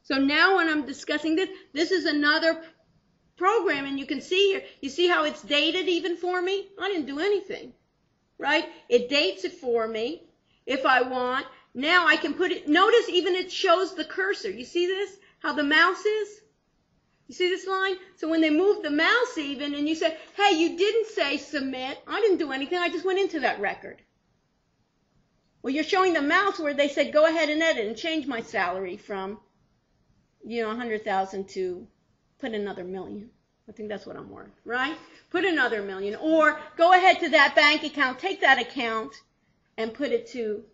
So now when I'm discussing this, this is another program, and you can see here, you see how it's dated even for me? I didn't do anything, right? It dates it for me if I want. Now I can put it, notice even it shows the cursor. You see this? How the mouse is? You see this line? So when they move the mouse even and you say, hey, you didn't say submit, I didn't do anything, I just went into that record. Well, you're showing the mouse where they said go ahead and edit and change my salary from, 100,000 to put another million. I think that's what I'm worth, right? Put another million. Or go ahead to that bank account, take that account and put it to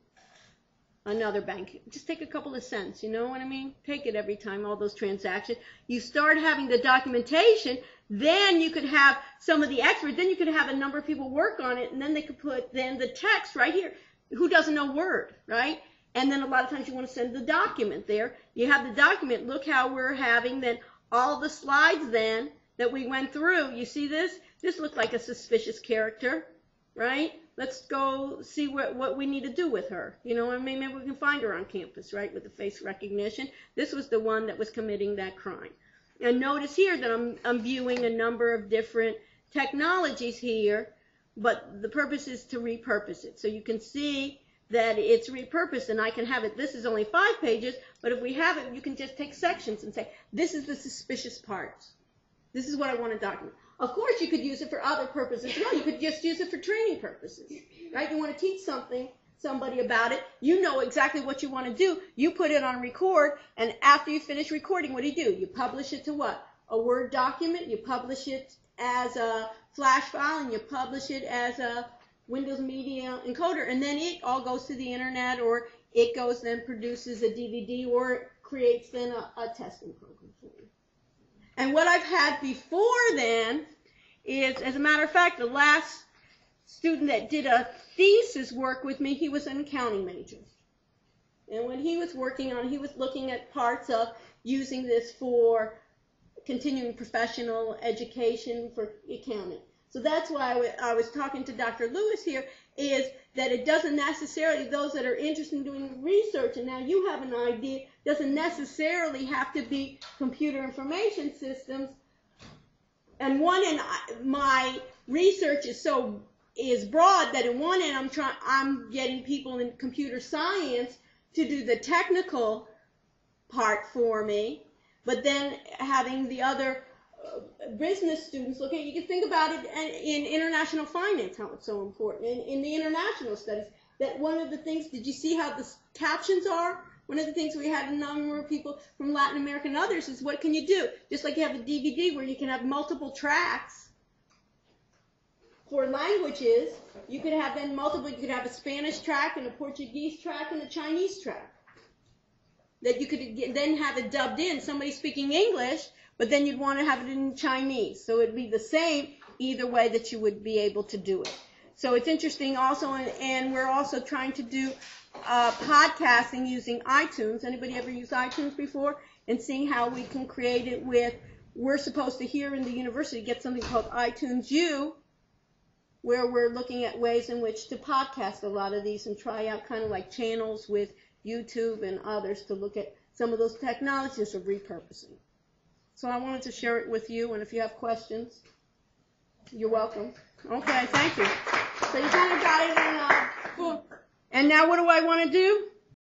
another bank. Just take a couple of cents, you know what I mean? Take it every time, all those transactions. You start having the documentation, then you could have some of the experts, then you could have a number of people work on it, and then they could put then the text right here. Who doesn't know Word, right? And then a lot of times you want to send the document there. You have the document. Look how we're having then all the slides then that we went through. You see this? This looks like a suspicious character, right? Let's go see what we need to do with her. You know, maybe we can find her on campus, right, with the face recognition. This was the one that was committing that crime. And notice here that I'm viewing a number of different technologies here, but the purpose is to repurpose it. So you can see that it's repurposed, and I can have it. This is only 5 pages, but if we have it, you can just take sections and say, this is the suspicious parts. This is what I want to document. Of course, you could use it for other purposes as well. You could just use it for training purposes, right? You want to teach somebody about it. You know exactly what you want to do. You put it on record, and after you finish recording, what do? You publish it to what? A Word document. You publish it as a Flash file, and you publish it as a Windows Media Encoder, and then it all goes to the internet, or it goes then produces a DVD, or it creates then a testing program for you. And what I've had before then is, as a matter of fact, the last student that did a thesis work with me, he was an accounting major. And when he was working on, he was looking at parts of using this for continuing professional education for accounting. So that's why I was talking to Dr. Lewis here, is that it doesn't necessarily, those that are interested in doing research, and now you have an idea, doesn't necessarily have to be computer information systems. And one end, my research is broad that in one end I'm getting people in computer science to do the technical part for me, but then having the other business students look at it. You can think about it in international finance, how it's so important. In the international studies, that one of the things, did you see how the captions are? One of the things we had a number of people from Latin America and others is, what can you do? Just like you have a DVD where you can have multiple tracks for languages, you could have then multiple, you could have a Spanish track and a Portuguese track and a Chinese track. That you could then have it dubbed in, somebody speaking English, but then you'd want to have it in Chinese. So it'd be the same either way that you would be able to do it. So it's interesting also, and we're also trying to do podcasting using iTunes. Anybody ever used iTunes before? And seeing how we can create it with, we're supposed to here in the university get something called iTunes U, where we're looking at ways in which to podcast a lot of these and try out kind of like channels with YouTube and others to look at some of those technologies of repurposing. So I wanted to share it with you, and if you have questions, you're welcome. Okay, thank you. So you kind of got it in book. And now what do I want to do?